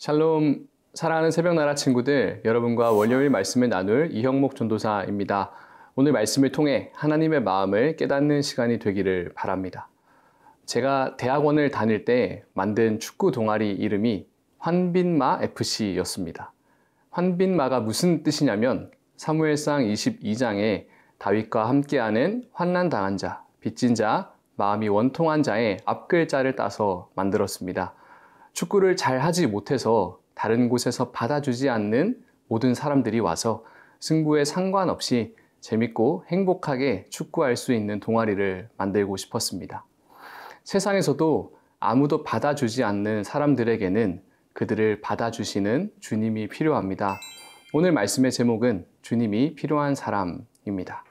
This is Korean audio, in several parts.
샬롬, 사랑하는 새벽나라 친구들, 여러분과 월요일 말씀을 나눌 이형목 전도사입니다. 오늘 말씀을 통해 하나님의 마음을 깨닫는 시간이 되기를 바랍니다. 제가 대학원을 다닐 때 만든 축구 동아리 이름이 환빈마 FC였습니다. 환빈마가 무슨 뜻이냐면 사무엘상 22장에 다윗과 함께하는 환난당한 자, 빚진 자, 마음이 원통한 자의 앞글자를 따서 만들었습니다. 축구를 잘 하지 못해서 다른 곳에서 받아주지 않는 모든 사람들이 와서 승부에 상관없이 재밌고 행복하게 축구할 수 있는 동아리를 만들고 싶었습니다. 세상에서도 아무도 받아주지 않는 사람들에게는 그들을 받아주시는 주님이 필요합니다. 오늘 말씀의 제목은 주님이 필요한 사람입니다.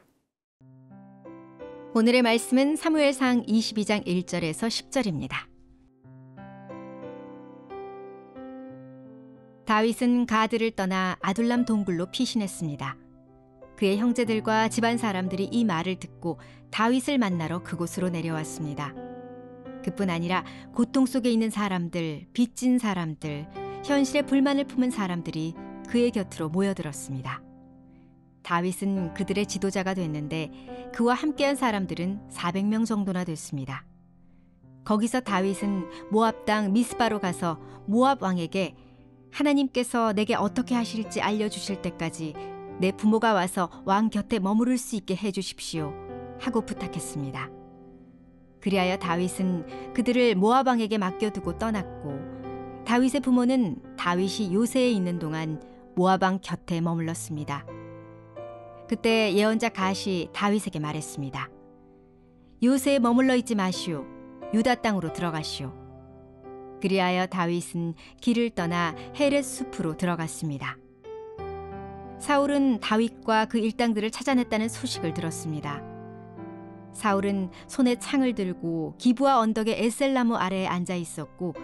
오늘의 말씀은 사무엘상 22장 1절에서 10절입니다. 다윗은 가드를 떠나 아둘람 동굴로 피신했습니다. 그의 형제들과 집안 사람들이 이 말을 듣고 다윗을 만나러 그곳으로 내려왔습니다. 그뿐 아니라 고통 속에 있는 사람들, 빚진 사람들, 현실에 불만을 품은 사람들이 그의 곁으로 모여들었습니다. 다윗은 그들의 지도자가 됐는데 그와 함께한 사람들은 400명 정도나 됐습니다. 거기서 다윗은 모압 땅 미스바로 가서 모압 왕에게 하나님께서 내게 어떻게 하실지 알려주실 때까지 내 부모가 와서 왕 곁에 머무를 수 있게 해주십시오 하고 부탁했습니다. 그리하여 다윗은 그들을 모압 왕에게 맡겨두고 떠났고 다윗의 부모는 다윗이 요새에 있는 동안 모압 왕 곁에 머물렀습니다. 그때 예언자 갓이 다윗에게 말했습니다. 요새에 머물러 있지 마시오. 유다 땅으로 들어가시오. 그리하여 다윗은 길을 떠나 헤렛 숲으로 들어갔습니다. 사울은 다윗과 그 일당들을 찾아냈다는 소식을 들었습니다. 사울은 손에 창을 들고 기브아 언덕의 에셀나무 아래에 앉아 있었고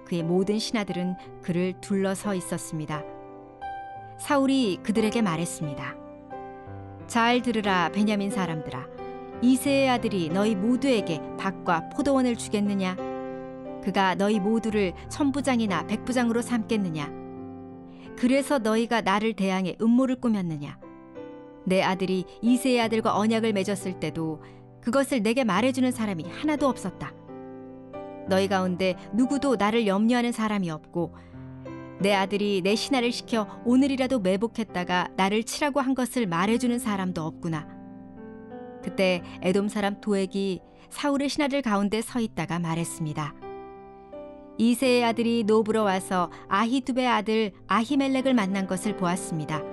그의 모든 신하들은 그를 둘러서 있었습니다. 사울이 그들에게 말했습니다. 잘 들으라 베냐민 사람들아, 이새의 아들이 너희 모두에게 밭과 포도원을 주겠느냐? 그가 너희 모두를 천부장이나 백부장으로 삼겠느냐? 그래서 너희가 나를 대항해 음모를 꾸몄느냐? 내 아들이 이새의 아들과 언약을 맺었을 때도 그것을 내게 말해주는 사람이 하나도 없었다. 너희 가운데 누구도 나를 염려하는 사람이 없고 내 아들이 내 신하를 시켜 오늘이라도 매복했다가 나를 치라고 한 것을 말해주는 사람도 없구나. 그때 에돔 사람 도액이 사울의 신하들 가운데 서 있다가 말했습니다. 이새의 아들이 노브로 와서 아히두베의 아들 아히멜렉을 만난 것을 보았습니다.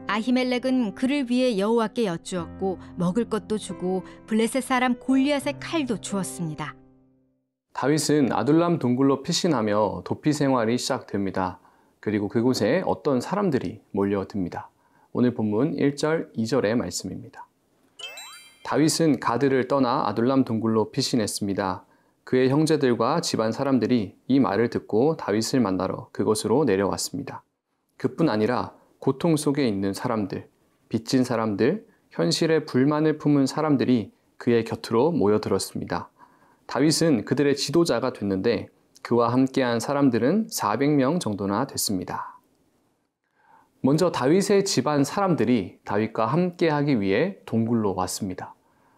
아히멜렉은 그를 위해 여호와께 여쭈었고 먹을 것도 주고 블레셋 사람 골리앗의 칼도 주었습니다. 다윗은 아둘람 동굴로 피신하며 도피 생활이 시작됩니다. 그리고 그곳에 어떤 사람들이 몰려듭니다. 오늘 본문 1절, 2절의 말씀입니다. 다윗은 가드를 떠나 아둘람 동굴로 피신했습니다. 그의 형제들과 집안 사람들이 이 말을 듣고 다윗을 만나러 그곳으로 내려왔습니다. 그뿐 아니라 고통 속에 있는 사람들, 빚진 사람들, 현실에 불만을 품은 사람들이 그의 곁으로 모여들었습니다. 다윗은 그들의 지도자가 됐는데 그와 함께한 사람들은 400명 정도나 됐습니다. 먼저 다윗의 집안 사람들이 다윗과 함께하기 위해 동굴로 왔습니다.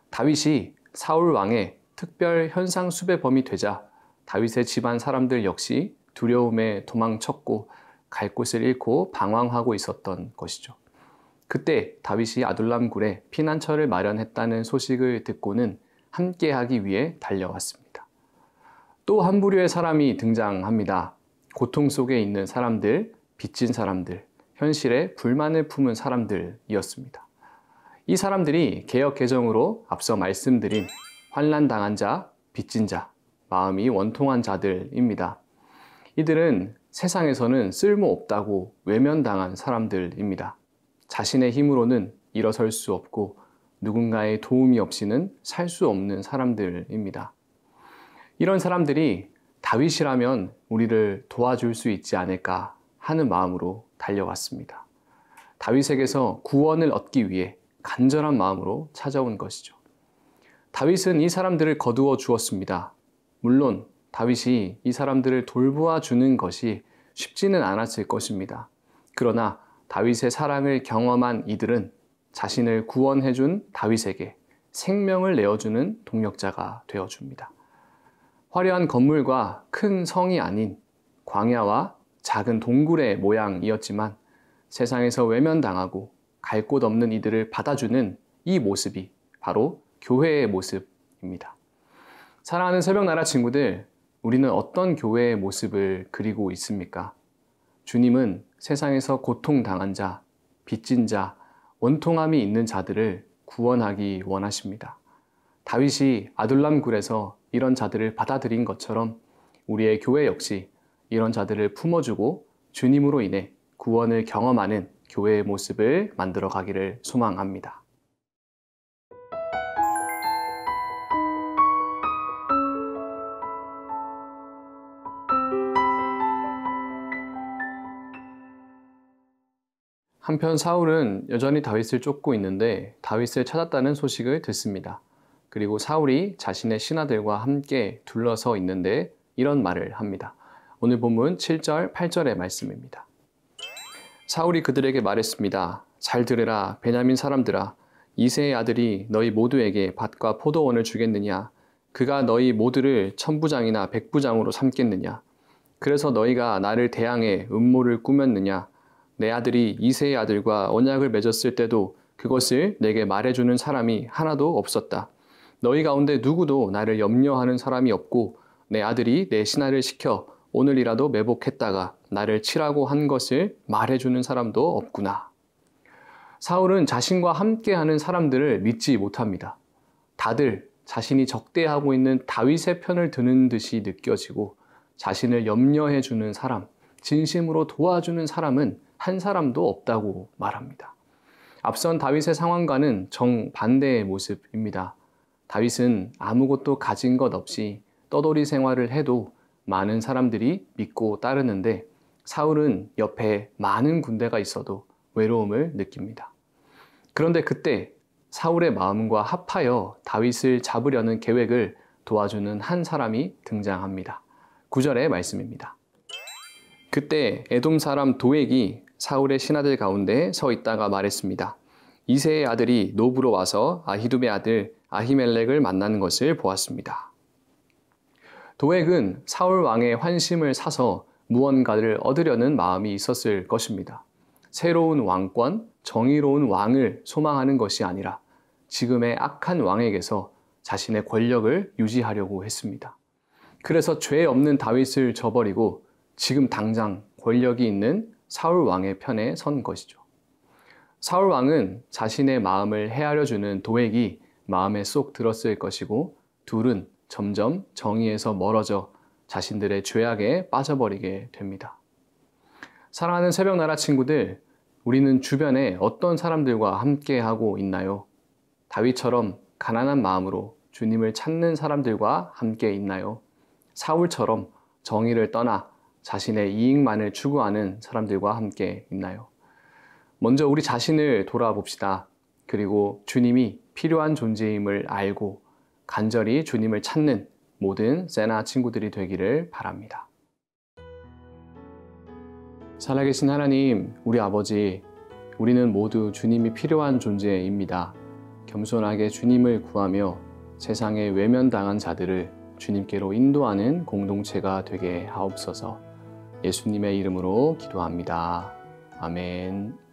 다윗이 사울 왕의 특별 현상 수배범이 되자 다윗의 집안 사람들 역시 두려움에 도망쳤고 갈 곳을 잃고 방황하고 있었던 것이죠. 그때 다윗이 아둘람 굴에 피난처를 마련했다는 소식을 듣고는 함께하기 위해 달려왔습니다. 또 한 부류의 사람이 등장합니다. 고통 속에 있는 사람들, 빚진 사람들, 현실에 불만을 품은 사람들이었습니다. 이 사람들이 개역 개정으로 앞서 말씀드린 환난당한 자, 빚진 자, 마음이 원통한 자들입니다. 이들은 세상에서는 쓸모없다고 외면당한 사람들입니다. 자신의 힘으로는 일어설 수 없고 누군가의 도움이 없이는 살 수 없는 사람들입니다. 이런 사람들이 다윗이라면 우리를 도와줄 수 있지 않을까 하는 마음으로 달려왔습니다. 다윗에게서 구원을 얻기 위해 간절한 마음으로 찾아온 것이죠. 다윗은 이 사람들을 거두어 주었습니다. 물론 다윗이 이 사람들을 돌보아 주는 것이 쉽지는 않았을 것입니다. 그러나 다윗의 사랑을 경험한 이들은 자신을 구원해준 다윗에게 생명을 내어주는 동력자가 되어줍니다. 화려한 건물과 큰 성이 아닌 광야와 작은 동굴의 모양이었지만 세상에서 외면당하고 갈 곳 없는 이들을 받아주는 이 모습이 바로 교회의 모습입니다. 사랑하는 새벽나라 친구들, 우리는 어떤 교회의 모습을 그리고 있습니까? 주님은 세상에서 고통당한 자, 빚진 자, 원통함이 있는 자들을 구원하기 원하십니다. 다윗이 아둘람 굴에서 이런 자들을 받아들인 것처럼 우리의 교회 역시 이런 자들을 품어주고 주님으로 인해 구원을 경험하는 교회의 모습을 만들어 가기를 소망합니다. 한편 사울은 여전히 다윗을 쫓고 있는데 다윗을 찾았다는 소식을 듣습니다. 그리고 사울이 자신의 신하들과 함께 둘러서 있는데 이런 말을 합니다. 오늘 본문 7절, 8절의 말씀입니다. 사울이 그들에게 말했습니다. 잘 들으라, 베냐민 사람들아. 이새의 아들이 너희 모두에게 밭과 포도원을 주겠느냐? 그가 너희 모두를 천부장이나 백부장으로 삼겠느냐? 그래서 너희가 나를 대항해 음모를 꾸몄느냐? 내 아들이 이새의 아들과 언약을 맺었을 때도 그것을 내게 말해주는 사람이 하나도 없었다. 너희 가운데 누구도 나를 염려하는 사람이 없고 내 아들이 내 신하를 시켜 오늘이라도 매복했다가 나를 치라고 한 것을 말해주는 사람도 없구나. 사울은 자신과 함께하는 사람들을 믿지 못합니다. 다들 자신이 적대하고 있는 다윗의 편을 드는 듯이 느껴지고 자신을 염려해주는 사람, 진심으로 도와주는 사람은 한 사람도 없다고 말합니다. 앞선 다윗의 상황과는 정반대의 모습입니다. 다윗은 아무것도 가진 것 없이 떠돌이 생활을 해도 많은 사람들이 믿고 따르는데 사울은 옆에 많은 군대가 있어도 외로움을 느낍니다. 그런데 그때 사울의 마음과 합하여 다윗을 잡으려는 계획을 도와주는 한 사람이 등장합니다. 9절의 말씀입니다. 그때 에돔 사람 도액이 사울의 신하들 가운데 서 있다가 말했습니다. 이새의 아들이 노브로 와서 아히둠의 아들 아히멜렉을 만나는 것을 보았습니다. 도액은 사울 왕의 환심을 사서 무언가를 얻으려는 마음이 있었을 것입니다. 새로운 왕권, 정의로운 왕을 소망하는 것이 아니라 지금의 악한 왕에게서 자신의 권력을 유지하려고 했습니다. 그래서 죄 없는 다윗을 저버리고 지금 당장 권력이 있는 사울 왕의 편에 선 것이죠. 사울 왕은 자신의 마음을 헤아려주는 도액이 마음에 쏙 들었을 것이고 둘은 점점 정의에서 멀어져 자신들의 죄악에 빠져버리게 됩니다. 사랑하는 새벽나라 친구들, 우리는 주변에 어떤 사람들과 함께하고 있나요? 다윗처럼 가난한 마음으로 주님을 찾는 사람들과 함께 있나요? 사울처럼 정의를 떠나 자신의 이익만을 추구하는 사람들과 함께 있나요? 먼저 우리 자신을 돌아봅시다. 그리고 주님이 필요한 존재임을 알고 간절히 주님을 찾는 모든 세나 친구들이 되기를 바랍니다. 살아계신 하나님, 우리 아버지, 우리는 모두 주님이 필요한 존재입니다. 겸손하게 주님을 구하며 세상에 외면당한 자들을 주님께로 인도하는 공동체가 되게 하옵소서. 예수님의 이름으로 기도합니다. 아멘.